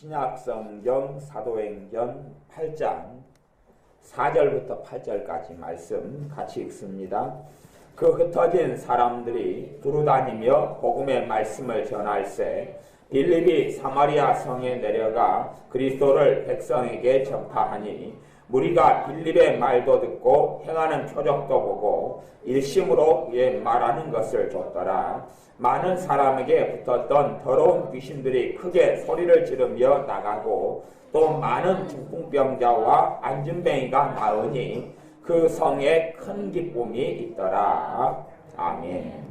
신약성경 사도행전 8장 4절부터 8절까지 말씀 같이 읽습니다. 그 흩어진 사람들이 두루다니며 복음의 말씀을 전할세 빌립이 사마리아 성에 내려가 그리스도를 백성에게 전파하니 무리가 빌립의 말도 듣고 행하는 표적도 보고 일심으로 그의 말하는 것을 줬더라. 많은 사람에게 붙었던 더러운 귀신들이 크게 소리를 지르며 나가고 또 많은 중풍병자와 안진뱅이가 나으니 그 성에 큰 기쁨이 있더라. 아멘.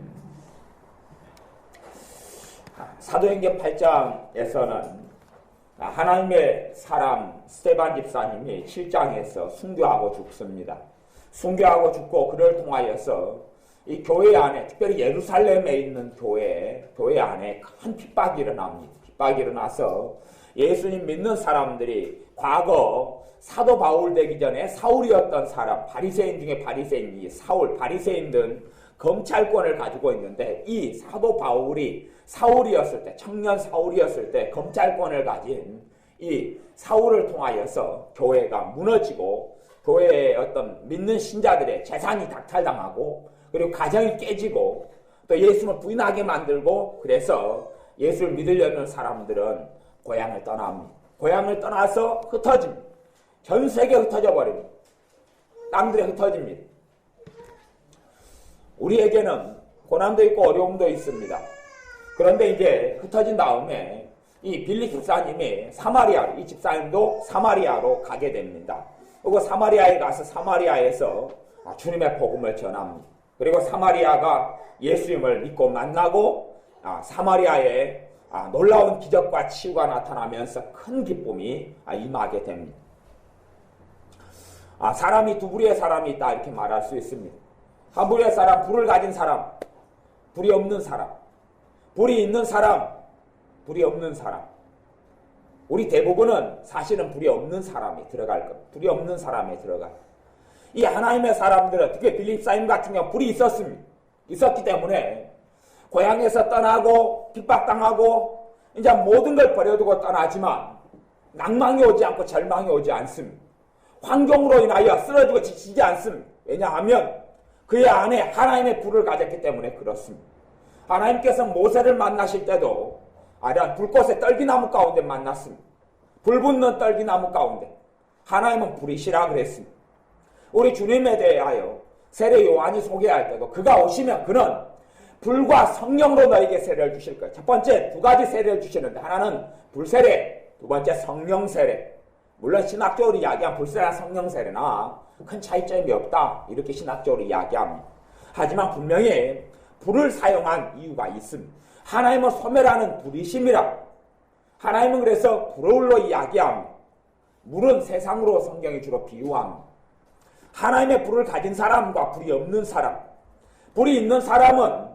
사도행전 8장에서는 하나님의 사람 스데반 집사님이 7장에서 순교하고 죽습니다. 순교하고 죽고 그를 통하여서 이 교회 안에, 특별히 예루살렘에 있는 교회 안에 큰 핍박이 일어납니다. 핍박이 일어나서 예수님 믿는 사람들이 과거 사도 바울 되기 전에 사울이었던 사람, 바리새인 중에 바리새인이 사울, 바리새인들은 검찰권을 가지고 있는데 이 사도 바울이 사울이었을 때, 청년 사울이었을 때 검찰권을 가진 이 사울을 통하여서 교회가 무너지고 교회의 어떤 믿는 신자들의 재산이 박탈당하고 그리고 가정이 깨지고 또 예수를 부인하게 만들고 그래서 예수를 믿으려는 사람들은 고향을 떠납니다. 고향을 떠나서 흩어집니다. 전 세계에 흩어져 버립니다. 땅들에 흩어집니다. 우리에게는 고난도 있고 어려움도 있습니다. 그런데 이제 흩어진 다음에 이 빌립 집사님이 사마리아로, 이 집사님도 사마리아로 가게 됩니다. 그리고 사마리아에 가서 사마리아에서 주님의 복음을 전합니다. 그리고 사마리아가 예수님을 믿고 만나고 사마리아에 놀라운 기적과 치유가 나타나면서 큰 기쁨이 임하게 됩니다. 사람이 두 부류의 사람이 있다 이렇게 말할 수 있습니다. 한 부류의 사람, 불을 가진 사람, 불이 없는 사람, 불이 있는 사람, 불이 없는 사람. 우리 대부분은 사실은 불이 없는 사람이 들어갈 겁니다. 불이 없는 사람에 들어가요. 이 하나님의 사람들은 특히 빌립 사임 같은 경우 불이 있었습니다. 있었기 때문에 고향에서 떠나고 핍박당하고 이제 모든 걸 버려두고 떠나지만 낭망이 오지 않고 절망이 오지 않습니다. 환경으로 인하여 쓰러지고 지치지 않습니다. 왜냐하면 그의 안에 하나님의 불을 가졌기 때문에 그렇습니다. 하나님께서 모세를 만나실 때도 불꽃의 떨기나무 가운데 만났습니다. 불 붙는 떨기나무 가운데 하나님은 불이시라 그랬습니다. 우리 주님에 대하여 세례 요한이 소개할 때도 그가 오시면 그는 불과 성령으로 너에게 세례를 주실 거예요. 첫 번째 두 가지 세례를 주시는데 하나는 불세례, 두 번째 성령 세례. 물론 신학적으로 이야기한 불세례나 성령 세례나 큰 차이점이 없다 이렇게 신학적으로 이야기합니다. 하지만 분명히 불을 사용한 이유가 있습니다. 하나님은 소멸하는 불이심이라. 하나님은 그래서 불을로 이야기합니다. 물은 세상으로 성경이 주로 비유합니다. 하나님의 불을 가진 사람과 불이 없는 사람. 불이 있는 사람은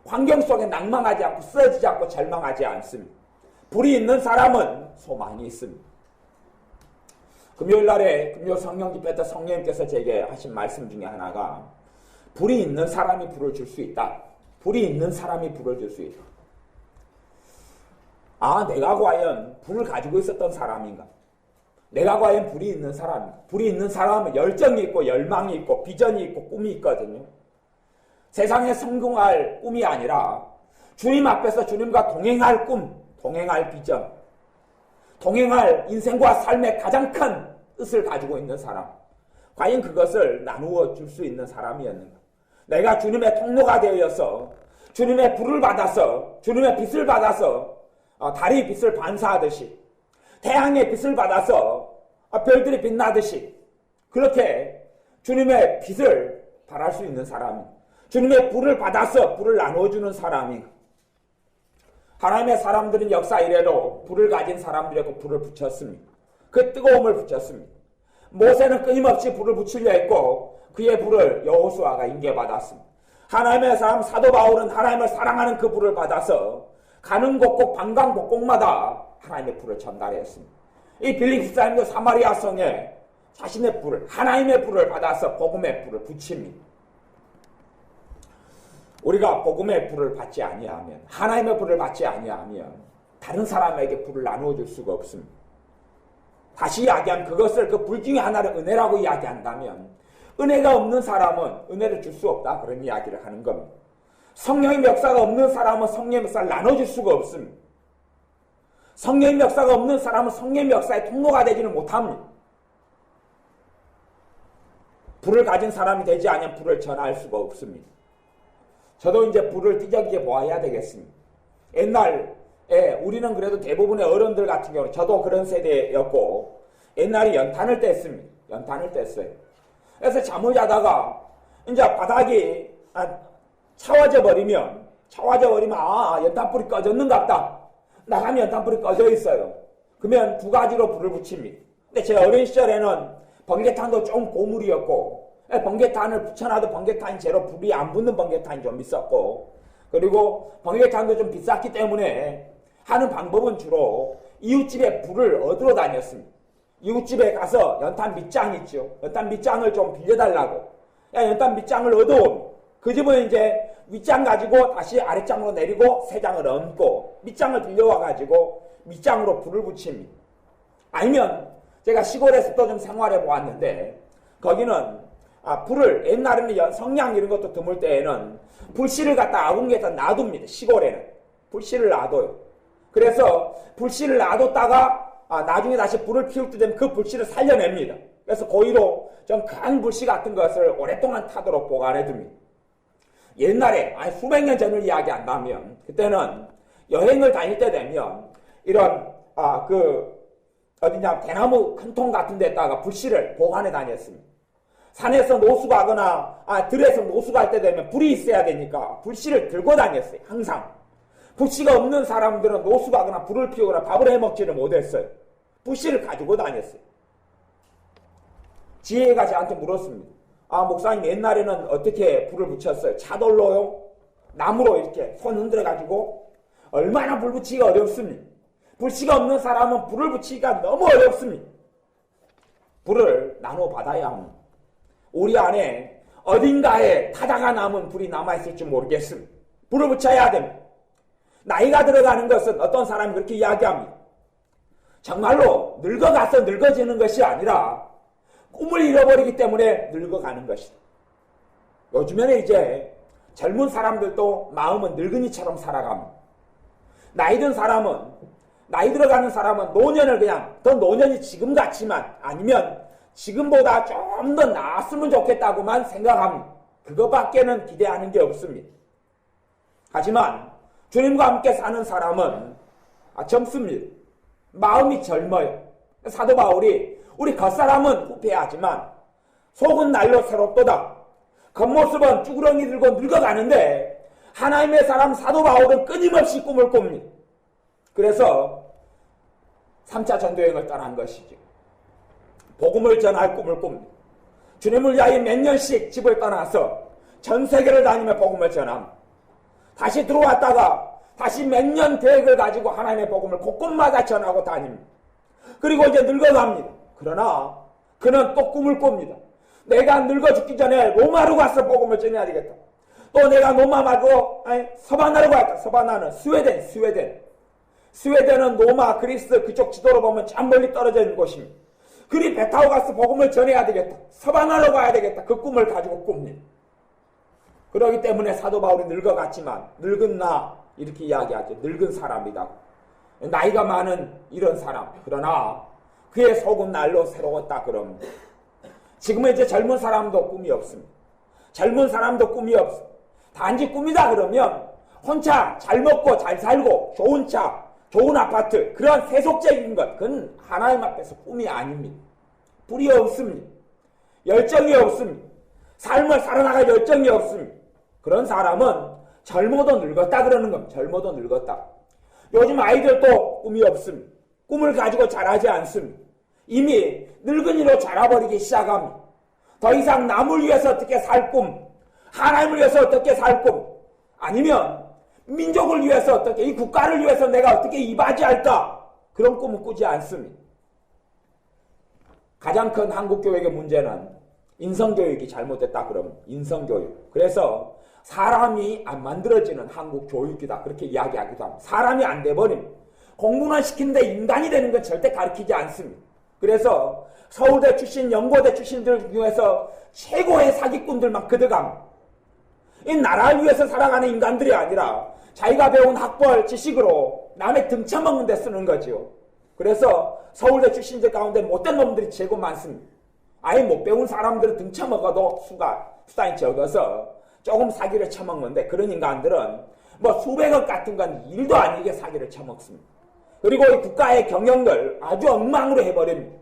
환경 속에 낭망하지 않고 쓰러지지 않고 절망하지 않습니다. 불이 있는 사람은 소망이 있습니다. 금요일날에 금요 성령 집회 때 성령님께서 제게 하신 말씀 중에 하나가 불이 있는 사람이 불을 줄 수 있다. 불이 있는 사람이 불을 줄 수 있다. 내가 과연 불을 가지고 있었던 사람인가? 내가 과연 불이 있는 사람인가? 불이 있는 사람은 열정이 있고 열망이 있고 비전이 있고 꿈이 있거든요. 세상에 성공할 꿈이 아니라 주님 앞에서 주님과 동행할 꿈, 동행할 비전, 동행할 인생과 삶의 가장 큰 뜻을 가지고 있는 사람. 과연 그것을 나누어 줄 수 있는 사람이었는가? 내가 주님의 통로가 되어서 주님의 불을 받아서 주님의 빛을 받아서 달이 빛을 반사하듯이 태양의 빛을 받아서 별들이 빛나듯이 그렇게 주님의 빛을 발할 수 있는 사람이 주님의 불을 받아서 불을 나누어주는 사람이 하나님의 사람들은 역사 이래로 불을 가진 사람들이고 불을 붙였습니다. 그 뜨거움을 붙였습니다. 모세는 끊임없이 불을 붙이려 했고 그의 불을 여호수아가 인계받았습니다. 하나님의 사람 사도 바울은 하나님을 사랑하는 그 불을 받아서 가는 곳곳 방방곡곡마다 하나님의 불을 전달했습니다. 이 빌립 집사님도 사마리아 성에 자신의 불을 하나님의 불을 받아서 복음의 불을 붙입니다. 우리가 복음의 불을 받지 아니하면 하나님의 불을 받지 아니하면 다른 사람에게 불을 나누어 줄 수가 없습니다. 다시 이야기하면 그것을 그 불 중에 하나를 은혜라고 이야기한다면 은혜가 없는 사람은 은혜를 줄 수 없다, 그런 이야기를 하는 겁니다. 성령의 역사가 없는 사람은 성령의 역사를 나눠줄 수가 없습니다. 성령의 역사가 없는 사람은 성령의 역사의 통로가 되지는 못합니다. 불을 가진 사람이 되지 않으면 불을 전할 수가 없습니다. 저도 이제 불을 띠적이게 보아야 되겠습니다. 옛날에 우리는 그래도 대부분의 어른들 같은 경우는 저도 그런 세대였고 옛날에 연탄을 뗐습니다. 연탄을 뗐어요. 그래서 잠을 자다가 이제 바닥이 차워져 버리면 연탄불이 꺼졌는갑다. 나가면 연탄불이 꺼져 있어요. 그러면 두 가지로 불을 붙입니다. 근데 제 어린 시절에는 번개탄도 좀 고물이었고 번개탄을 붙여놔도 번개탄이 제로 불이 안 붙는 번개탄이 좀 있었고 그리고 번개탄도 좀 비쌌기 때문에 하는 방법은 주로 이웃집에 불을 얻으러 다녔습니다. 이웃집에 가서 연탄 밑장 있죠. 연탄 밑장을 좀 빌려달라고. 연탄 밑장을 얻어옵니다. 그 집은 이제 윗장 가지고 다시 아랫장으로 내리고 새 장을 얹고 밑장을 빌려와가지고 밑장으로 불을 붙입니다. 아니면 제가 시골에서 또 좀 생활해 보았는데 거기는 불을 옛날에는 성냥 이런 것도 드물 때에는 불씨를 갖다 아궁이에다 놔둡니다. 시골에는 불씨를 놔둬요. 그래서 불씨를 놔뒀다가 나중에 다시 불을 피울 때 되면 그 불씨를 살려냅니다. 그래서 고의로 좀 큰 불씨 같은 것을 오랫동안 타도록 보관해 둡니다. 옛날에 수백 년 전을 이야기한다면 그때는 여행을 다닐 때 되면 이런 어디냐 대나무 큰 통 같은 데다가 불씨를 보관해 다녔습니다. 산에서 노수가거나 들에서 노수갈 때 되면 불이 있어야 되니까 불씨를 들고 다녔어요. 항상. 불씨가 없는 사람들은 노수가거나 불을 피우거나 밥을 해먹지를 못했어요. 불씨를 가지고 다녔어요. 지혜가 저한테 물었습니다. 목사님 옛날에는 어떻게 불을 붙였어요? 차돌로요? 나무로 이렇게 손 흔들어가지고 얼마나 불 붙이기가 어렵습니다. 불씨가 없는 사람은 불을 붙이기가 너무 어렵습니다. 불을 나눠 받아야 합니다. 우리 안에 어딘가에 타다가 남은 불이 남아있을지 모르겠습니다. 불을 붙여야 됩니다. 나이가 들어가는 것은 어떤 사람이 그렇게 이야기합니다. 정말로 늙어가서 늙어지는 것이 아니라 꿈을 잃어버리기 때문에 늙어가는 것이다. 요즘에는 이제 젊은 사람들도 마음은 늙은이처럼 살아갑니다. 나이 들어가는 사람은 노년을 그냥 더 노년이 지금 같지만 아니면 지금보다 좀 더 나았으면 좋겠다고만 생각합니다. 그것밖에는 기대하는 게 없습니다. 하지만 주님과 함께 사는 사람은 젊습니다. 마음이 젊어요. 사도 바울이 우리 겉사람은 후패하지만 속은 날로 새롭도다. 겉모습은 쭈그렁이 들고 늙어가는데 하나님의 사람 사도 바울은 끊임없이 꿈을 꿉니다. 그래서 3차 전도여행을 떠난 것이죠. 복음을 전할 꿈을 꿉니다. 주님을 위하여 몇 년씩 집을 떠나서 전 세계를 다니며 복음을 전합니다. 다시 들어왔다가 다시 몇 년 계획을 가지고 하나님의 복음을 곳곳마다 전하고 다닙니다. 그리고 이제 늙어갑니다. 그러나 그는 또 꿈을 꿉니다. 내가 늙어 죽기 전에 로마로 가서 복음을 전해야 되겠다. 또 내가 로마 말고 서바나로 가겠다. 서바나는 스웨덴은 로마, 그리스 그쪽 지도로 보면 참 멀리 떨어져 있는 곳입니다. 그리 배 타고 가서 복음을 전해야 되겠다. 서바나로 가야 되겠다. 그 꿈을 가지고 꿉니다. 그렇기 때문에 사도 바울이 늙어갔지만 늙은 나 이렇게 이야기하죠. 늙은 사람이다. 나이가 많은 이런 사람. 그러나 그의 속은 날로 새로웠다 그럽니다. 지금은 이제 젊은 사람도 꿈이 없습니다. 젊은 사람도 꿈이 없어. 단지 꿈이다 그러면 혼자 잘 먹고 잘 살고 좋은 차, 좋은 아파트 그런 세속적인 것 그건 하나님 앞에서 꿈이 아닙니다. 불이 없습니다. 열정이 없습니다. 삶을 살아나갈 열정이 없습니다. 그런 사람은 젊어도 늙었다 그러는 겁니다. 젊어도 늙었다. 요즘 아이들도 꿈이 없습니다. 꿈을 가지고 자라지 않습니다. 이미 늙은이로 자라버리기 시작합니다. 더 이상 남을 위해서 어떻게 살 꿈, 하나님을 위해서 어떻게 살 꿈, 아니면 민족을 위해서 어떻게, 이 국가를 위해서 내가 어떻게 이바지할까, 그런 꿈은 꾸지 않습니다. 가장 큰 한국교육의 문제는 인성교육이 잘못됐다 그러면 인성교육. 그래서 사람이 안 만들어지는 한국 교육이다 그렇게 이야기하기도 합니다. 사람이 안 돼버립니다. 공부만 시키는데 인간이 되는 건 절대 가르치지 않습니다. 그래서 서울대 출신, 연고대 출신들 중에서 최고의 사기꾼들만 그득합니다. 이 나라를 위해서 살아가는 인간들이 아니라 자기가 배운 학벌, 지식으로 남의 등쳐먹는 데 쓰는 거죠. 그래서 서울대 출신들 가운데 못된 놈들이 최고 많습니다. 아예 못 배운 사람들은 등쳐먹어도 수단이 적어서 조금 사기를 쳐먹는데 그런 인간들은 뭐 수백억 같은 건 일도 아니게 사기를 쳐먹습니다. 그리고 이 국가의 경영을 아주 엉망으로 해버립니다.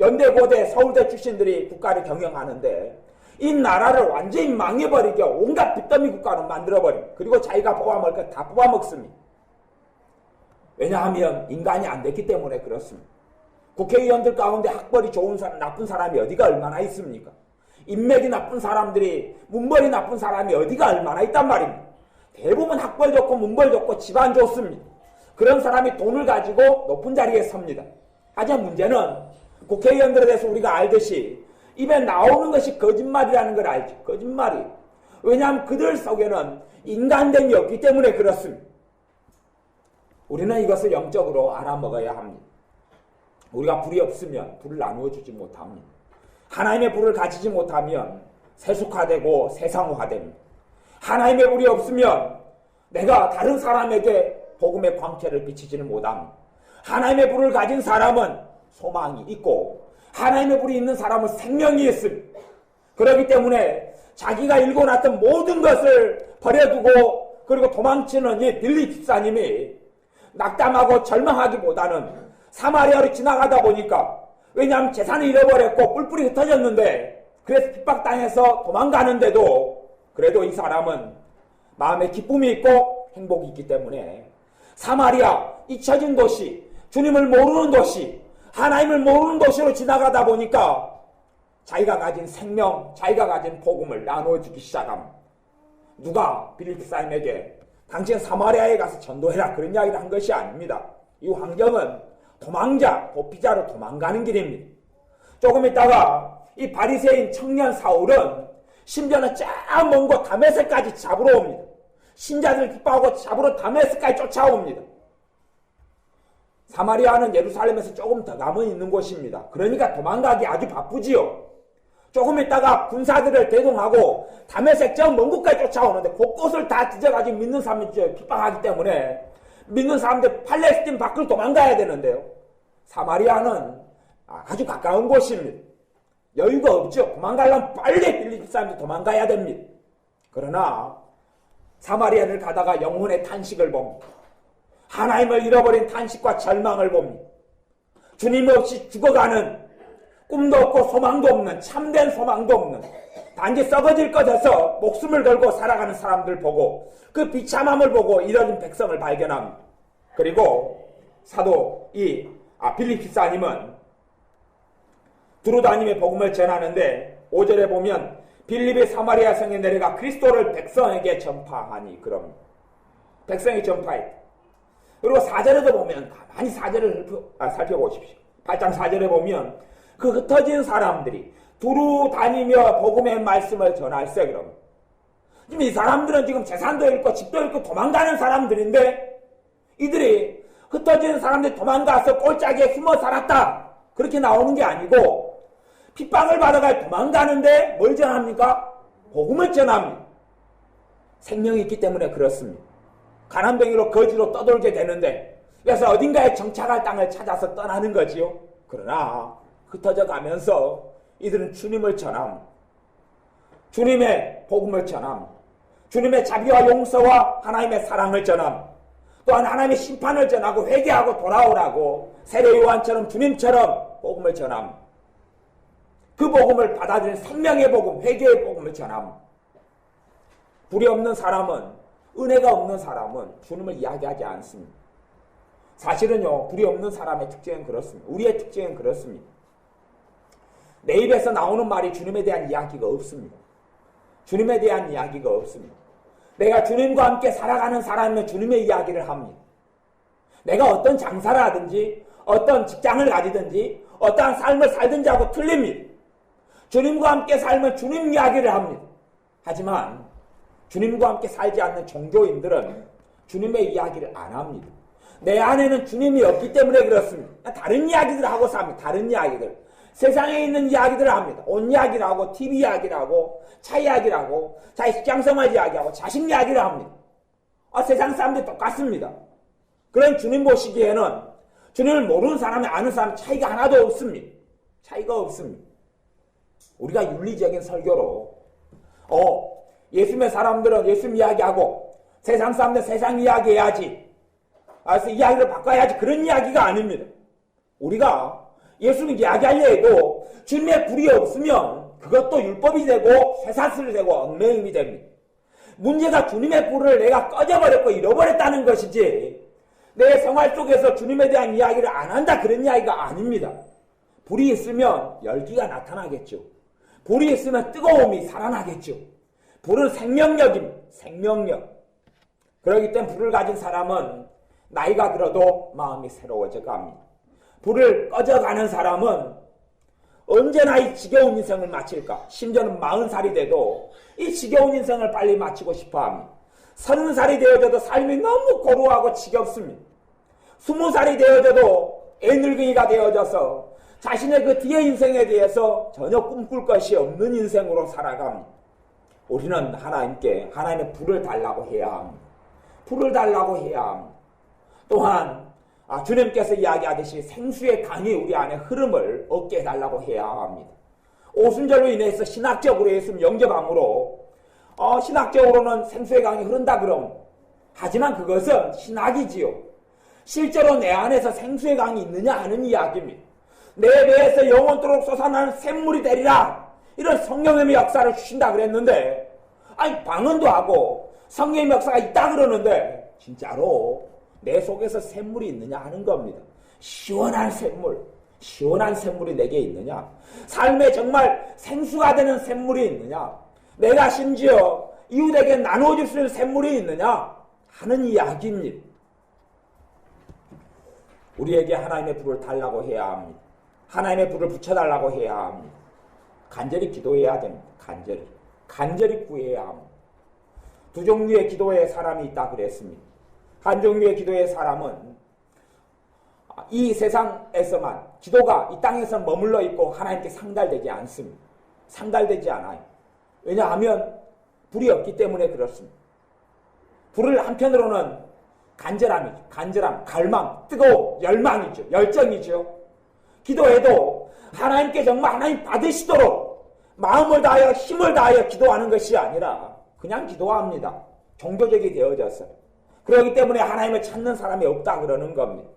연대고대 서울대 출신들이 국가를 경영하는데 이 나라를 완전히 망해버리게 온갖 빚더미 국가로 만들어버립니다. 그리고 자기가 뽑아먹을 거 다 뽑아먹습니다. 왜냐하면 인간이 안 됐기 때문에 그렇습니다. 국회의원들 가운데 학벌이 좋은 사람, 나쁜 사람이 어디가 얼마나 있습니까? 인맥이 나쁜 사람들이, 문벌이 나쁜 사람이 어디가 얼마나 있단 말입니다. 대부분 학벌 좋고 문벌 좋고 집안 좋습니다. 그런 사람이 돈을 가지고 높은 자리에 섭니다. 하지만 문제는 국회의원들에 대해서 우리가 알듯이 입에 나오는 것이 거짓말이라는 걸 알죠. 거짓말이. 왜냐하면 그들 속에는 인간됨이 없기 때문에 그렇습니다. 우리는 이것을 영적으로 알아먹어야 합니다. 우리가 불이 없으면 불을 나누어 주지 못합니다. 하나님의 불을 가지지 못하면 세속화되고 세상화됩니다. 하나님의 불이 없으면 내가 다른 사람에게 복음의 광채를 비치지는 못합니다. 하나님의 불을 가진 사람은 소망이 있고 하나님의 불이 있는 사람은 생명이 있습니다. 그렇기 때문에 자기가 일궈놨던 모든 것을 버려두고 그리고 도망치는 이 빌립 집사님이 낙담하고 절망하기보다는 사마리아로 지나가다 보니까 왜냐하면 재산을 잃어버렸고 뿔뿔이 흩어졌는데 그래서 핍박당해서 도망가는데도 그래도 이 사람은 마음에 기쁨이 있고 행복이 있기 때문에 사마리아, 잊혀진 도시, 주님을 모르는 도시, 하나님을 모르는 도시로 지나가다 보니까 자기가 가진 생명, 자기가 가진 복음을 나눠주기 시작합니다. 누가 빌립 집사님에게 당신 사마리아에 가서 전도해라 그런 이야기를 한 것이 아닙니다. 이 환경은 도망자, 도피자로 도망가는 길입니다. 조금 있다가 이 바리새인 청년 사울은 심지어는 저 먼 곳 다메섹까지 잡으러 옵니다. 신자들 핍박하고 잡으러 다메섹까지 쫓아옵니다. 사마리아는 예루살렘에서 조금 더 가면 있는 곳입니다. 그러니까 도망가기 아주 바쁘지요. 조금 있다가 군사들을 대동하고 다메섹 저 먼 곳까지 쫓아오는데 곳곳을 다 뒤져가지고 믿는 사람들이 핍박하기 때문에 믿는 사람들 팔레스틴 밖으로 도망가야 되는데요. 사마리아는 아주 가까운 곳입니다. 여유가 없죠. 도망가려면 빨리 빌립 사람들 도망가야 됩니다. 그러나 사마리아를 가다가 영혼의 탄식을 봅니다. 하나님을 잃어버린 탄식과 절망을 봅니다. 주님 없이 죽어가는 꿈도 없고 소망도 없는 참된 소망도 없는 단지 썩어질 것에서 목숨을 걸고 살아가는 사람들 보고 그 비참함을 보고 이런 백성을 발견합니다. 그리고 사도 빌립 집사님은 두루다님의 복음을 전하는데 5절에 보면 빌립이 사마리아 성에 내려가 그리스도를 백성에게 전파하니 그럼 백성이 전파했다. 그리고 4절에도 보면 가만히 4절을 살펴보십시오. 8장 4절에 보면 그 흩어진 사람들이 두루 다니며 복음의 말씀을 전할세 그럼. 지금 이 사람들은 지금 재산도 잃고 집도 잃고 도망가는 사람들인데 이들이 흩어진 사람들이 도망가서 꼴짝에 숨어 살았다. 그렇게 나오는 게 아니고 핍박을 받아가 도망가는데 뭘 전합니까? 복음을 전합니다. 생명이 있기 때문에 그렇습니다. 가난뱅이로 거지로 떠돌게 되는데 그래서 어딘가에 정착할 땅을 찾아서 떠나는 거지요. 그러나 흩어져 가면서 이들은 주님을 전합니다. 주님의 복음을 전합니다. 주님의 자비와 용서와 하나님의 사랑을 전합니다. 또한 하나님의 심판을 전하고 회개하고 돌아오라고 세례 요한처럼 주님처럼 복음을 전합니다. 그 복음을 받아들인 생명의 복음, 회개의 복음을 전합니다. 불이 없는 사람은, 은혜가 없는 사람은 주님을 이야기하지 않습니다. 사실은요, 불이 없는 사람의 특징은 그렇습니다. 우리의 특징은 그렇습니다. 내 입에서 나오는 말이 주님에 대한 이야기가 없습니다. 주님에 대한 이야기가 없습니다. 내가 주님과 함께 살아가는 사람이면 주님의 이야기를 합니다. 내가 어떤 장사를 하든지 어떤 직장을 가지든지 어떠한 삶을 살든지 하고 틀립니다. 주님과 함께 살면 주님 이야기를 합니다. 하지만 주님과 함께 살지 않는 종교인들은 주님의 이야기를 안 합니다. 내 안에는 주님이 없기 때문에 그렇습니다. 다른 이야기들을 하고 삽니다. 다른 이야기들. 세상에 있는 이야기들을 합니다. 옷 이야기를 하고, TV 이야기를 하고, 차 이야기를 하고, 자기 직장생활 이야기하고, 자식 이야기를 합니다. 세상 사람들이 똑같습니다. 그런 주님 보시기에는 주님을 모르는 사람이 아는 사람 차이가 하나도 없습니다. 차이가 없습니다. 우리가 윤리적인 설교로 예수님의 사람들은 예수님 이야기하고 세상 사람들은 세상 이야기해야지. 그래서 이야기를 바꿔야지. 그런 이야기가 아닙니다. 우리가 예수님 이야기하려 해도 주님의 불이 없으면 그것도 율법이 되고 쇠사슬이 되고 얽매임이 됩니다. 문제가 주님의 불을 내가 꺼져버렸고 잃어버렸다는 것이지 내 생활 속에서 주님에 대한 이야기를 안 한다 그런 이야기가 아닙니다. 불이 있으면 열기가 나타나겠죠. 불이 있으면 뜨거움이 살아나겠죠. 불은 생명력입니다. 생명력. 그렇기 때문에 불을 가진 사람은 나이가 들어도 마음이 새로워져 갑니다. 불을 꺼져가는 사람은 언제나 이 지겨운 인생을 마칠까? 심지어는 40살이 돼도 이 지겨운 인생을 빨리 마치고 싶어합니다. 30살이 되어져도 삶이 너무 고루하고 지겹습니다. 20살이 되어져도 애늙은이가 되어져서 자신의 그 뒤의 인생에 대해서 전혀 꿈꿀 것이 없는 인생으로 살아갑니다. 우리는 하나님께 하나님의 불을 달라고 해야 합니다. 불을 달라고 해야 합니다. 또한 주님께서 이야기하듯이 생수의 강이 우리 안에 흐름을 얻게 해달라고 해야 합니다. 오순절로 인해서 신학적으로 예수님 영접함으로 신학적으로는 생수의 강이 흐른다 그럼 하지만 그것은 신학이지요. 실제로 내 안에서 생수의 강이 있느냐 하는 이야기입니다. 내 배에서 영원토록 솟아나는 샘물이 되리라. 이런 성령의 역사를 주신다 그랬는데 방언도 하고 성령의 역사가 있다 그러는데 진짜로 내 속에서 샘물이 있느냐 하는 겁니다. 시원한 샘물이 내게 있느냐? 삶에 정말 생수가 되는 샘물이 있느냐? 내가 심지어 이웃에게 나누어줄 수 있는 샘물이 있느냐? 하는 이야기입니다. 우리에게 하나님의 불을 달라고 해야 합니다. 하나님의 불을 붙여달라고 해야 합니다. 간절히 기도해야 됩니다. 간절히 구해야 합니다. 두 종류의 기도의 사람이 있다 그랬습니다. 한 종류의 기도의 사람은 이 세상에서만 기도가 이 땅에서 머물러 있고 하나님께 상달되지 않습니다. 상달되지 않아요. 왜냐하면 불이 없기 때문에 그렇습니다. 불을 한편으로는 간절함, 갈망, 뜨거움, 열망이죠. 열정이죠. 기도해도 하나님께 정말 하나님 받으시도록 마음을 다하여 힘을 다하여 기도하는 것이 아니라 그냥 기도합니다. 종교적이 되어졌어요. 그렇기 때문에 하나님을 찾는 사람이 없다 그러는 겁니다.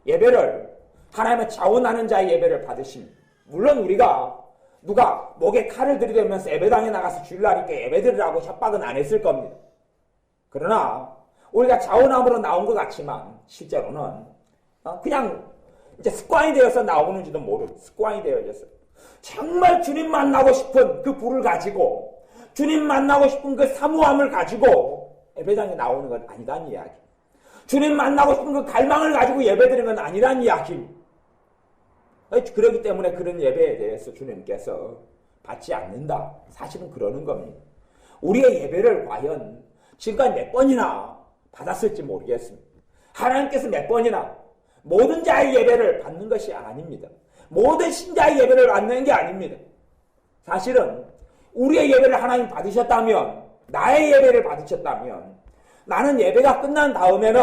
예배를 하나님을 자원하는 자의 예배를 받으십니다. 물론 우리가 누가 목에 칼을 들이대면서 예배당에 나가서 주일날이니까 예배드리라고 협박은 안 했을 겁니다. 그러나 우리가 자원함으로 나온 것 같지만 실제로는 그냥 이제 습관이 되어서 나오는지도 모르고 습관이 되어졌어요. 정말 주님 만나고 싶은 그 불을 가지고 주님 만나고 싶은 그 사모함을 가지고 예배당에 나오는 건 아니란 이야기. 주님 만나고 싶은 그 갈망을 가지고 예배드리는 건 아니란 이야기. 그렇기 때문에 그런 예배에 대해서 주님께서 받지 않는다. 사실은 그러는 겁니다. 우리의 예배를 과연 지금까지 몇 번이나 받았을지 모르겠습니다. 하나님께서 몇 번이나 모든 자의 예배를 받는 것이 아닙니다. 모든 신자의 예배를 받는 게 아닙니다. 사실은 우리의 예배를 하나님 받으셨다면, 나의 예배를 받으셨다면 나는 예배가 끝난 다음에는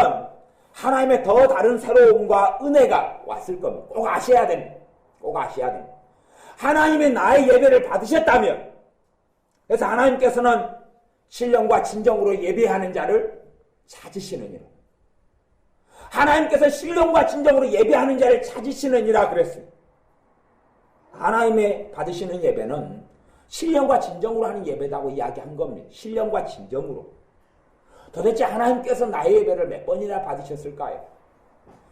하나님의 더 다른 새로움과 은혜가 왔을 겁니다. 꼭 아셔야 됩니다. 꼭 아셔야 됩니다. 하나님의 나의 예배를 받으셨다면, 그래서 하나님께서는 신령과 진정으로 예배하는 자를 찾으시느니라. 하나님께서 신령과 진정으로 예배하는 자를 찾으시느니라 그랬습니다. 하나님의 받으시는 예배는 신령과 진정으로 하는 예배다고 이야기한 겁니다. 신령과 진정으로. 도대체 하나님께서 나의 예배를 몇 번이나 받으셨을까요?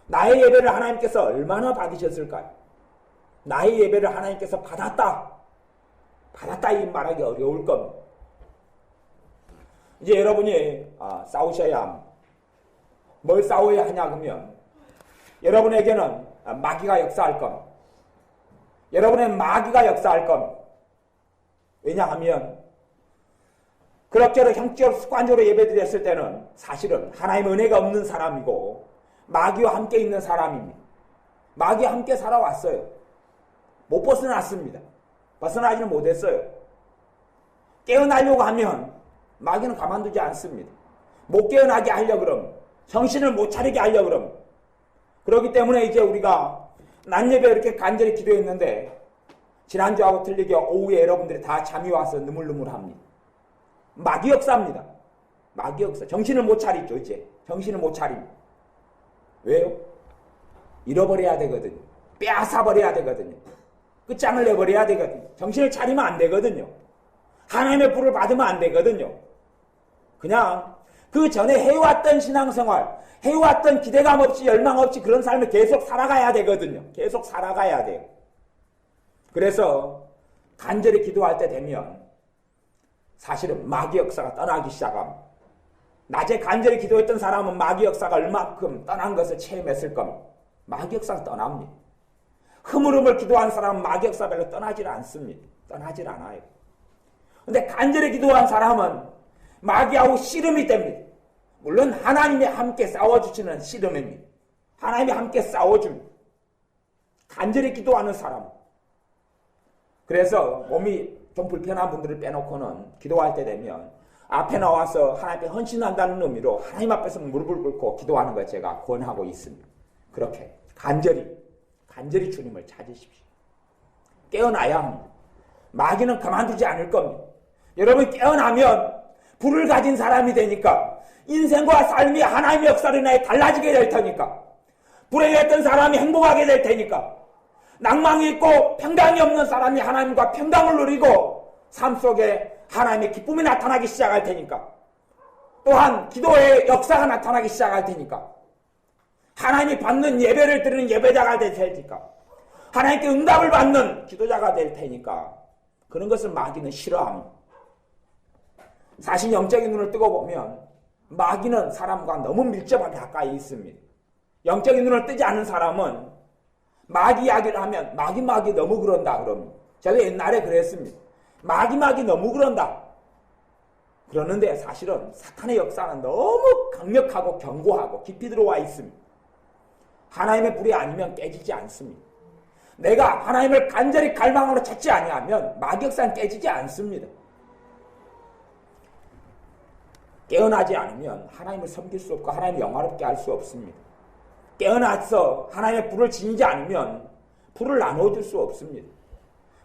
나의 예배를 하나님께서 얼마나 받으셨을까요? 나의 예배를 하나님께서 받았다 이 말하기 어려울 겁니다. 이제 여러분이 싸우셔야 합니다. 뭘 싸워야 하냐 그러면 여러분에게는 마귀가 역사할 겁니다. 여러분의 마귀가 역사할 겁니다. 왜냐하면 그렇게 형식적으로 습관적으로 예배드렸을 때는 사실은 하나님의 은혜가 없는 사람이고 마귀와 함께 있는 사람입니다. 마귀와 함께 살아왔어요. 못 벗어났습니다. 벗어나지는 못했어요. 깨어나려고 하면 마귀는 가만두지 않습니다. 못 깨어나게 하려고 그러면, 정신을 못 차리게 하려고 그러면. 그렇기 때문에 이제 우리가 낮 예배 이렇게 간절히 기도했는데 지난주하고 틀리게 오후에 여러분들이 다 잠이 와서 느물느물합니다. 마귀 역사입니다. 마귀 역사. 정신을 못 차리죠, 이제. 정신을 못 차립니다. 왜요? 잃어버려야 되거든요. 빼앗아버려야 되거든요. 끝장을 내버려야 되거든요. 정신을 차리면 안 되거든요. 하나님의 불을 받으면 안 되거든요. 그냥 그 전에 해왔던 신앙생활, 해왔던 기대감 없이 열망 없이 그런 삶을 계속 살아가야 되거든요. 계속 살아가야 돼요. 그래서 간절히 기도할 때 되면 사실은 마귀 역사가 떠나기 시작합니다. 낮에 간절히 기도했던 사람은 마귀 역사가 얼마큼 떠난 것을 체험했을 겁니다. 마귀 역사가 떠납니다. 흐물흐물 기도한 사람은 마귀 역사 별로 떠나질 않습니다. 떠나질 않아요. 근데 간절히 기도한 사람은 마귀하고 씨름이 됩니다. 물론 하나님이 함께 싸워주시는 씨름입니다. 하나님이 함께 싸워줍니다. 간절히 기도하는 사람. 그래서 몸이 좀 불편한 분들을 빼놓고는 기도할 때 되면 앞에 나와서 하나님 앞에 헌신한다는 의미로 하나님 앞에서 무릎을 꿇고 기도하는 걸 제가 권하고 있습니다. 그렇게 간절히 주님을 찾으십시오. 깨어나야 합니다. 마귀는 가만두지 않을 겁니다. 여러분 깨어나면 불을 가진 사람이 되니까 인생과 삶이 하나님의 역사로 인하여 달라지게 될 테니까 불행했던 사람이 행복하게 될 테니까 낭망이 있고 평강이 없는 사람이 하나님과 평강을 누리고 삶 속에 하나님의 기쁨이 나타나기 시작할 테니까 또한 기도의 역사가 나타나기 시작할 테니까 하나님이 받는 예배를 드리는 예배자가 될 테니까 하나님께 응답을 받는 기도자가 될 테니까 그런 것을 마귀는 싫어합니다. 사실 영적인 눈을 뜨고 보면 마귀는 사람과 너무 밀접하게 가까이 있습니다. 영적인 눈을 뜨지 않는 사람은 마귀 이야기를 하면 마귀 너무 그런다 그럽니다. 저도 옛날에 그랬습니다. 마귀 너무 그런다. 그러는데 사실은 사탄의 역사는 너무 강력하고 견고하고 깊이 들어와 있습니다. 하나님의 불이 아니면 깨지지 않습니다. 내가 하나님을 간절히 갈망으로 찾지 아니하면 마귀 역사는 깨지지 않습니다. 깨어나지 않으면 하나님을 섬길 수 없고 하나님을 영화롭게 할 수 없습니다. 깨어나서 하나님의 불을 지니지 않으면 불을 나눠줄 수 없습니다.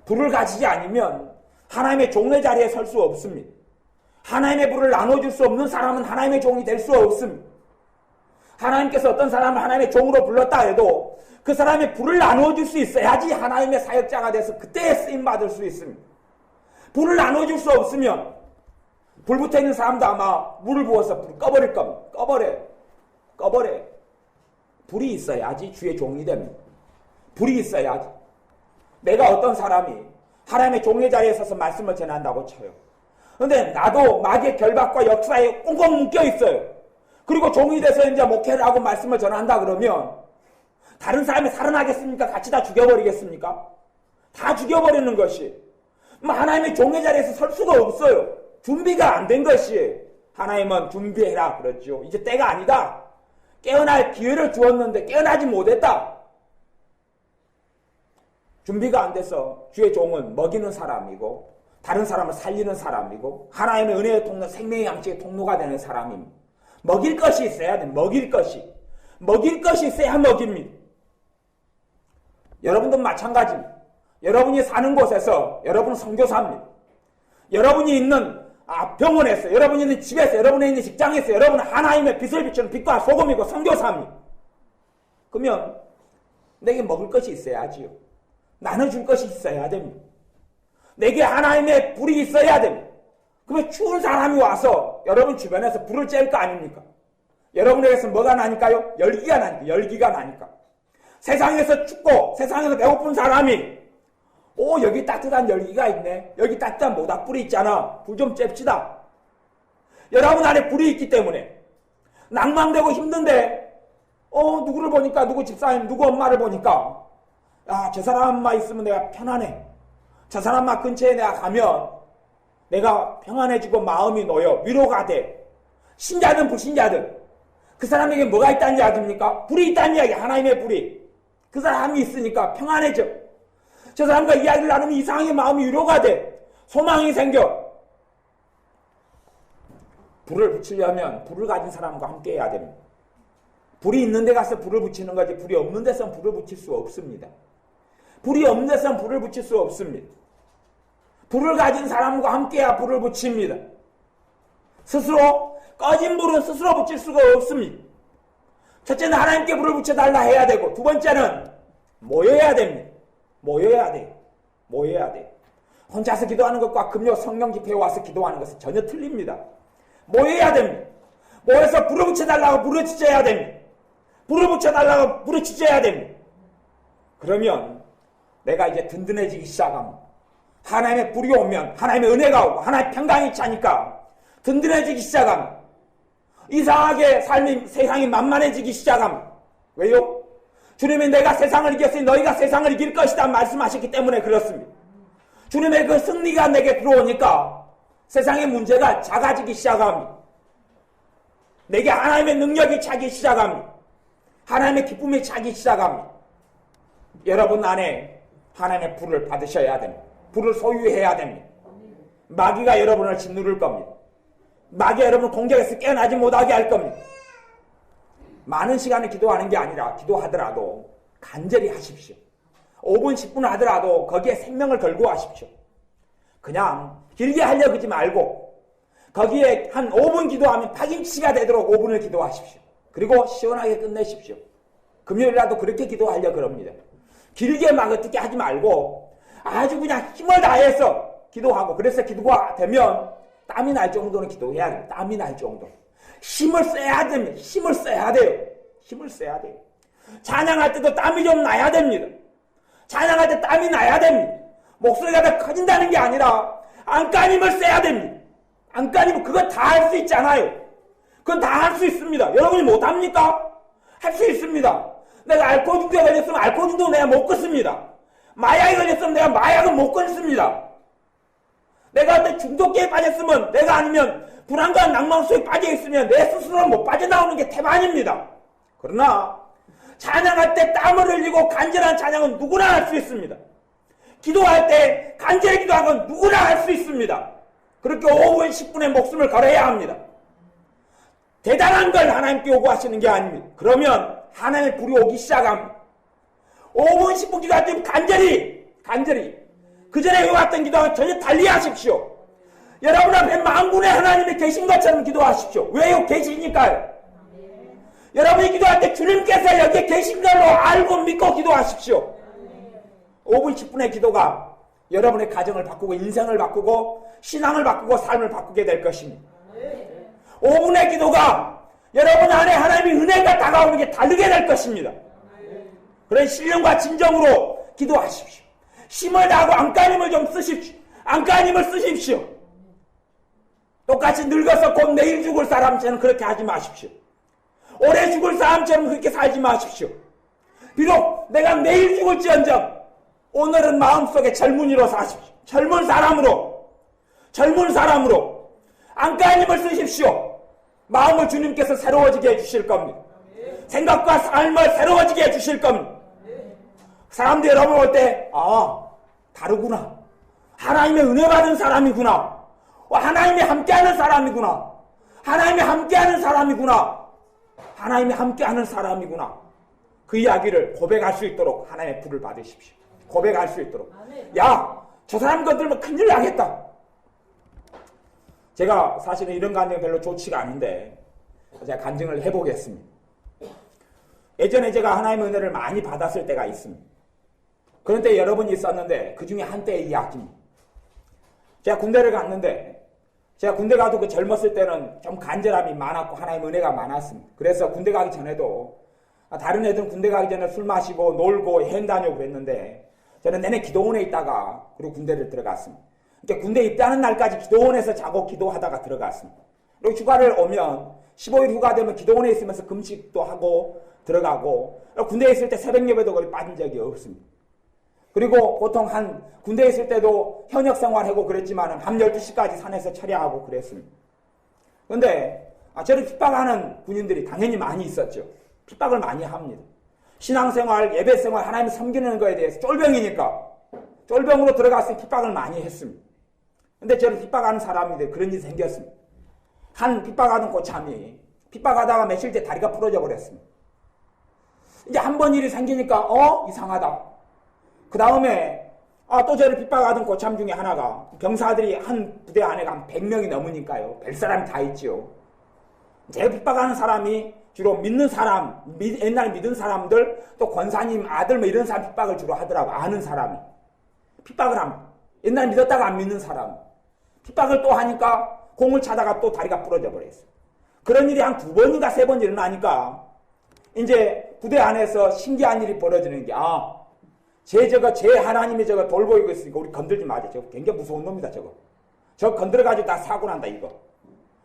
불을 가지지 않으면 하나님의 종의 자리에 설 수 없습니다. 하나님의 불을 나눠줄 수 없는 사람은 하나님의 종이 될 수 없습니다. 하나님께서 어떤 사람을 하나님의 종으로 불렀다 해도 그 사람의 불을 나눠줄 수 있어야지 하나님의 사역자가 돼서 그때 쓰임받을 수 있습니다. 불을 나눠줄 수 없으면 불 붙어있는 사람도 아마 물을 부어서 불을 꺼버릴 겁니다. 꺼버려요. 불이 있어야지 주의 종이 됩니다. 불이 있어야지. 내가 어떤 사람이 하나님의 종의 자리에 서서 말씀을 전한다고 쳐요. 그런데 나도 마귀의 결박과 역사에 꽁꽁 묶여 있어요. 그리고 종이 돼서 이제 목회를 하고 말씀을 전한다 그러면 다른 사람이 살아나겠습니까? 같이 다 죽여버리겠습니까? 다 죽여버리는 것이 하나님의 종의 자리에서 설 수가 없어요. 준비가 안 된 것이 하나님은 준비해라 그랬죠. 이제 때가 아니다. 깨어날 기회를 주었는데 깨어나지 못했다. 준비가 안 돼서 주의 종은 먹이는 사람이고 다른 사람을 살리는 사람이고 하나님의 은혜의 통로, 생명의 양식의 통로가 되는 사람입니다. 먹일 것이 있어야 돼. 먹일 것이 있어야 먹입니다. 여러분도 마찬가지입니다. 여러분이 사는 곳에서 여러분은 선교사입니다. 여러분이 있는 병원에서, 여러분이 있는 집에서, 여러분이 있는 직장에서 여러분은 하나님의 빛을 비추는 빛과 소금이고 선교사입니다. 그러면 내게 먹을 것이 있어야지요. 나눠줄 것이 있어야 됩니다. 내게 하나님의 불이 있어야 됩니다. 그러면 추운 사람이 와서 여러분 주변에서 불을 쬐을 거 아닙니까? 여러분에게서 뭐가 나니까요? 열기가 나니까. 세상에서 춥고 세상에서 배고픈 사람이 여기 따뜻한 열기가 있네. 여기 따뜻한 모닥불이 있잖아. 불 좀 쬐읍시다. 여러분 안에 불이 있기 때문에 낭망되고 힘든데 누구를 보니까 누구 집사님 누구 엄마를 보니까 저 사람만 있으면 내가 편안해. 저 사람만 근처에 내가 가면 내가 평안해지고 마음이 놓여 위로가 돼. 신자든 불신자든 그 사람에게 뭐가 있다는 이야기입니까? 불이 있다는 이야기, 하나님의 불이. 그 사람이 있으니까 평안해져. 저 사람과 이야기를 나누면 이상하게 마음이 위로가 돼. 소망이 생겨. 불을 붙이려면 불을 가진 사람과 함께 해야 됩니다. 불이 있는 데 가서 불을 붙이는 거지 불이 없는 데서는 불을 붙일 수 없습니다. 불이 없는 데서는 불을 붙일 수 없습니다. 불을 가진 사람과 함께야 불을 붙입니다. 스스로 꺼진 불은 스스로 붙일 수가 없습니다. 첫째는 하나님께 불을 붙여달라 해야 되고, 두 번째는 모여야 됩니다. 모여야 돼요. 모여야 돼요. 혼자서 기도하는 것과 금요 성령 집회에 와서 기도하는 것은 전혀 틀립니다. 모여야 됩니다. 모여서 불을 붙여달라고 불을 지져야 됩니다. 불을 붙여달라고 불을 지져야 됩니다. 그러면 내가 이제 든든해지기 시작합니다. 하나님의 불이 오면 하나님의 은혜가 오고 하나님의 평강이 차니까 든든해지기 시작합니다. 이상하게 세상이 만만해지기 시작합니다. 왜요? 주님이 내가 세상을 이겼으니 너희가 세상을 이길 것이다 말씀하셨기 때문에 그렇습니다. 주님의 그 승리가 내게 들어오니까 세상의 문제가 작아지기 시작합니다. 내게 하나님의 능력이 차기 시작합니다. 하나님의 기쁨이 차기 시작합니다. 여러분 안에 하나님의 불을 받으셔야 됩니다. 불을 소유해야 됩니다. 마귀가 여러분을 짓누를 겁니다. 마귀가 여러분을 공격해서 깨어나지 못하게 할 겁니다. 많은 시간을 기도하는 게 아니라 기도하더라도 간절히 하십시오. 5분 10분 하더라도 거기에 생명을 걸고 하십시오. 그냥 길게 하려고 하지 말고 거기에 한 5분 기도하면 파김치가 되도록 5분을 기도하십시오. 그리고 시원하게 끝내십시오. 금요일이라도 그렇게 기도하려고 그럽니다. 길게 막 어떻게 하지 말고 아주 그냥 힘을 다해서 기도하고, 그래서 기도가 되면 땀이 날 정도는 기도해야 돼요. 땀이 날 정도. 힘을 써야 됩니다. 힘을 써야 돼요. 힘을 써야 돼요. 찬양할 때도 땀이 좀 나야 됩니다. 찬양할 때 땀이 나야 됩니다. 목소리가 더 커진다는 게 아니라 안간힘을 써야 됩니다. 안간힘은 그거 다 할 수 있잖아요. 그건 다 할 수 있습니다. 여러분이 못합니까? 할 수 있습니다. 내가 알코올 중독에 걸렸으면 알코올 중독 내가 못 끊습니다. 마약에 걸렸으면 내가 마약은 못 끊습니다. 내가 어떤 중독기에 빠졌으면, 내가 아니면 불안과 낭만 속에 빠져있으면 내 스스로는 못 빠져나오는 게 태반입니다. 그러나 찬양할 때 땀을 흘리고 간절한 찬양은 누구나 할 수 있습니다. 기도할 때 간절히 기도하는 건 누구나 할 수 있습니다. 그렇게 5분 10분의 목숨을 걸어야 합니다. 대단한 걸 하나님께 요구하시는 게 아닙니다. 그러면 하나님의 불이 오기 시작합니다. 5분 10분 기도할 때 간절히 그 전에 해왔던 기도와 전혀 달리 하십시오. 여러분 앞에 만군의 하나님이 계신 것처럼 기도하십시오. 왜요? 계시니까요. 여러분이 기도할 때 주님께서 여기에 계신 걸로 알고 믿고 기도하십시오. 5분 10분의 기도가 여러분의 가정을 바꾸고 인생을 바꾸고 신앙을 바꾸고 삶을 바꾸게 될 것입니다. 5분의 기도가 여러분 안에 하나님의 은혜가 다가오는 게 다르게 될 것입니다. 그런 신령과 진정으로 기도하십시오. 힘을 다하고 안간힘을 좀 쓰십시오. 안간힘을 쓰십시오. 똑같이 늙어서 곧 내일 죽을 사람처럼 그렇게 하지 마십시오. 오래 죽을 사람처럼 그렇게 살지 마십시오. 비록 내가 내일 죽을지언정 오늘은 마음속에 젊은이로 사십시오. 젊은 사람으로 안간힘을 쓰십시오. 마음을 주님께서 새로워지게 해주실 겁니다. 생각과 삶을 새로워지게 해주실 겁니다. 사람들이 여러분 올 때 다르구나. 하나님의 은혜 받은 사람이구나. 하나님이 함께하는 사람이구나. 하나님이 함께하는 사람이구나. 하나님이 함께하는 사람이구나. 그 이야기를 고백할 수 있도록 하나님의 불을 받으십시오. 고백할 수 있도록. 야, 저 사람 건들면 큰일 나겠다. 제가 사실은 이런 간증이 별로 좋지가 않은데 제가 간증을 해보겠습니다. 예전에 제가 하나님의 은혜를 많이 받았을 때가 있습니다. 그런 때 여러분이 있었는데 그 중에 한때의 이야기입니다. 제가 군대를 갔는데 제가 군대 가도 그 젊었을 때는 좀 간절함이 많았고 하나님의 은혜가 많았습니다. 그래서 군대 가기 전에도 다른 애들은 군대 가기 전에 술 마시고 놀고 여행 다니고 그랬는데 저는 내내 기도원에 있다가 그리고 군대를 들어갔습니다. 그러니까 군대 입대하는 날까지 기도원에서 자고 기도하다가 들어갔습니다. 그리고 휴가를 오면 15일 휴가 되면 기도원에 있으면서 금식도 하고 들어가고 군대에 있을 때 새벽 예배도 거의 빠진 적이 없습니다. 그리고 보통 군대에 있을 때도 현역 생활하고 그랬지만 밤 12시까지 산에서 철야하고 그랬습니다. 그런데 저를 핍박하는 군인들이 당연히 많이 있었죠. 핍박을 많이 합니다. 신앙생활, 예배생활, 하나님 섬기는 거에 대해서 쫄병이니까 쫄병으로 들어가서 핍박을 많이 했습니다. 근데 저를 핍박하는 사람인데 그런 일이 생겼습니다. 한 핍박하던 고참이 핍박하다가 며칠째 다리가 부러져 버렸습니다. 이제 한 번 일이 생기니까 이상하다. 그 다음에 또 저를 핍박하던 고참 중에 하나가 병사들이 한 부대 안에 한 100명이 넘으니까요. 별 사람이 다 있죠. 제가 핍박하는 사람이 주로 믿는 사람, 옛날에 믿은 사람들, 또 권사님 아들 뭐 이런 사람 핍박을 주로 하더라고. 아는 사람이. 핍박을 합니다. 옛날에 믿었다가 안 믿는 사람. 핍박을 또 하니까 공을 차다가 또 다리가 부러져 버렸어요. 그런 일이 한 2번인가 3번 일어나니까 이제 부대 안에서 신기한 일이 벌어지는 게 제 하나님이 저거 돌보이고 있으니까 우리 건들지 마자. 저거 굉장히 무서운 놈이다 저거. 저거 건드려가지고 다 사고 난다 이거.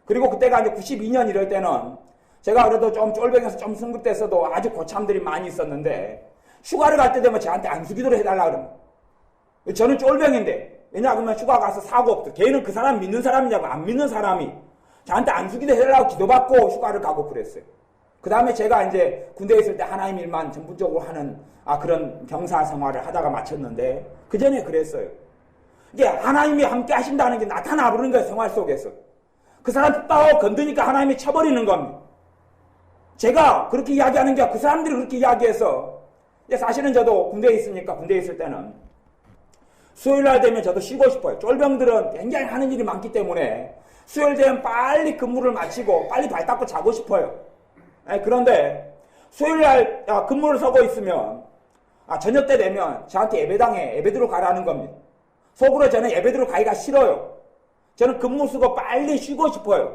그리고 그때가 이제 92년 이럴 때는 제가 그래도 좀 쫄병에서 좀 승급됐어도 아주 고참들이 많이 있었는데 휴가를 갈 때 되면 저한테 안수기도를 해달라 그러면 저는 쫄병인데 왜냐하면 휴가 가서 사고 없어. 걔는 그 사람 믿는 사람이냐고 안 믿는 사람이 저한테 안수기도 해달라고 기도받고 휴가를 가고 그랬어요. 그 다음에 제가 이제 군대에 있을 때 하나님 일만 전문적으로 하는 그런 병사 생활을 하다가 마쳤는데 그 전에 그랬어요. 이게 하나님이 함께 하신다는 게 나타나 버리는 거예요. 생활 속에서. 그 사람 핍박하고 건드니까 하나님이 쳐버리는 겁니다. 제가 그렇게 이야기하는 게 그 사람들이 그렇게 이야기해서 사실은 저도 군대에 있으니까 군대에 있을 때는 수요일날 되면 저도 쉬고 싶어요. 쫄병들은 굉장히 하는 일이 많기 때문에 수요일 되면 빨리 근무를 마치고 빨리 발 닦고 자고 싶어요. 그런데 수요일날 근무를 서고 있으면 저녁 때 되면 저한테 예배당에 예배드로 가라는 겁니다. 속으로 저는 예배드로 가기가 싫어요. 저는 근무 쓰고 빨리 쉬고 싶어요.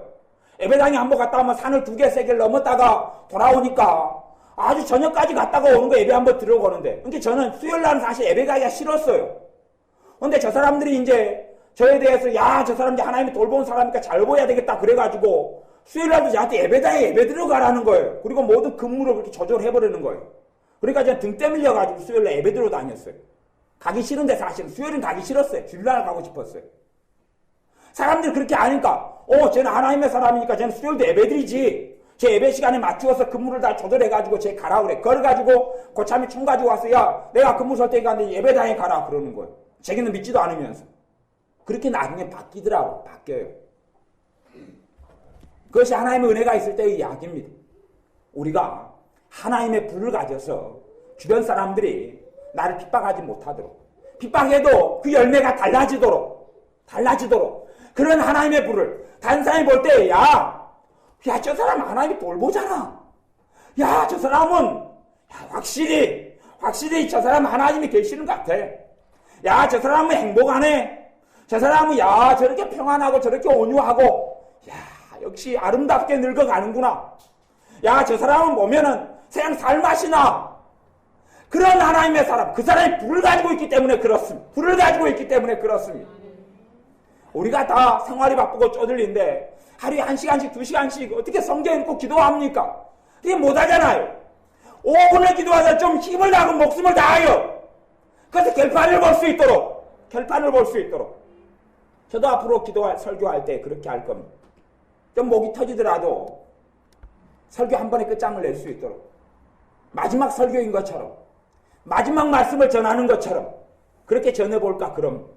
예배당에 한번 갔다 오면 산을 2개, 3개를 넘었다가 돌아오니까 아주 저녁까지 갔다가 오는 거 예배 한번 들어오는데 그러니까 저는 수요일 날은 사실 예배 가기가 싫었어요. 근데 저 사람들이 이제 저에 대해서 저 사람 이제 하나님이 돌보는 사람이니까 잘 보여야 되겠다 그래가지고 수요일 날도 저한테 예배당에 예배 들어가라는 거예요. 그리고 모든 근무를 그렇게 조절해버리는 거예요. 그러니까 저는 등 떠밀려가지고 수요일 날 예배 들어 다녔어요. 가기 싫은데 사실은 수요일은 가기 싫었어요. 주일날 가고 싶었어요. 사람들이 그렇게 아니까 쟤는 하나님의 사람이니까 쟤는 수요일도 예배드리지. 제 예배 시간에 맞추어서 근무를 다 조절해가지고 쟤 가라 그래. 그래가지고 고참이 총 가지고 와서 내가 근무 설 때니까 예배당에 가라 그러는 거예요. 자기는 믿지도 않으면서. 그렇게 나중에 바뀌더라고. 바뀌어요. 그것이 하나님의 은혜가 있을 때의 이야기입니다. 우리가 하나님의 불을 가져서 주변 사람들이 나를 핍박하지 못하도록 핍박해도 그 열매가 달라지도록 그런 하나님의 불을 다른 사람이 볼 때 저 사람 하나님이 돌보잖아. 저 사람은 확실히 저 사람 하나님이 계시는 것 같아. 저 사람은 행복하네. 저 사람은 저렇게 평안하고 저렇게 온유하고 역시 아름답게 늙어가는구나. 저 사람은 보면은 그냥 살맛이 나. 그런 하나님의 사람, 그 사람이 불을 가지고 있기 때문에 그렇습니다. 불을 가지고 있기 때문에 그렇습니다. 우리가 다 생활이 바쁘고 쪼들린데 하루에 1시간씩 2시간씩 어떻게 성경 읽고 기도합니까? 그게 못하잖아요. 5분을 기도하다 좀 힘을 다하고 목숨을 다하여 그래서 결판을 볼 수 있도록 저도 앞으로 설교할 때 그렇게 할 겁니다. 좀 목이 터지더라도 설교 한 번에 끝장을 낼 수 있도록 마지막 설교인 것처럼 마지막 말씀을 전하는 것처럼 그렇게 전해볼까 그럼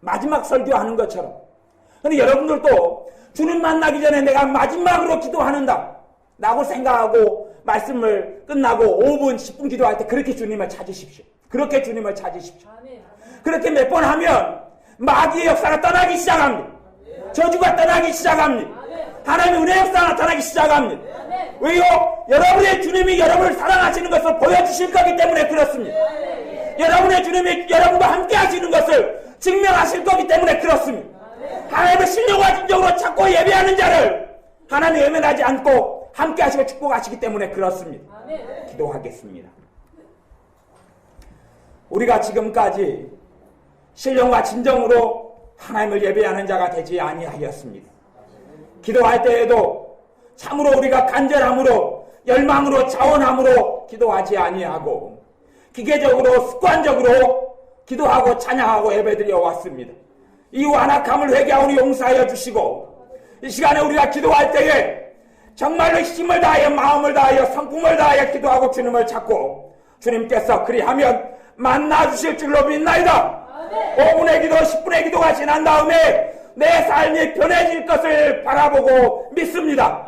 마지막 설교하는 것처럼. 근데 여러분들도 주님 만나기 전에 내가 마지막으로 기도하는다 라고 생각하고 말씀을 끝나고 5분 10분 기도할 때 그렇게 주님을 찾으십시오. 그렇게 그렇게 몇 번 하면 마귀의 역사가 떠나기 시작합니다. 저주가 떠나기 시작합니다. 하나님의 은혜 역사가 나타나기 시작합니다. 왜요? 여러분의 주님이 여러분을 사랑하시는 것을 보여주실 거기 때문에 그렇습니다. 여러분의 주님이 여러분과 함께 하시는 것을 증명하실 거기 때문에 그렇습니다. 하나님의 신령과 진정으로 찾고 예배하는 자를 하나님 외면하지 않고 함께 하시고 축복하시기 때문에 그렇습니다. 기도하겠습니다. 우리가 지금까지 신령과 진정으로 하나님을 예배하는 자가 되지 아니하였습니다. 기도할 때에도 참으로 우리가 간절함으로 열망으로 자원함으로 기도하지 아니하고 기계적으로 습관적으로 기도하고 찬양하고 예배드려 왔습니다. 이 완악함을 회개하오니 용서하여 주시고 이 시간에 우리가 기도할 때에 정말로 힘을 다하여 마음을 다하여 성품을 다하여 기도하고 주님을 찾고 주님께서 그리하면 만나주실 줄로 믿나이다. 5분의 기도 10분의 기도가 지난 다음에 내 삶이 변해질 것을 바라보고 믿습니다.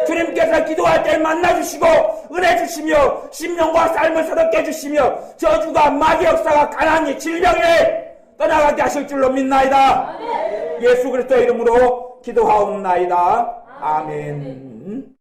주님께서 기도할 때 만나주시고 은혜 주시며 심령과 삶을 새롭게 해주시며 저주가 마귀 역사가 가난이 질병에 떠나가게 하실 줄로 믿나이다. 예수 그리스도의 이름으로 기도하옵나이다. 아멘.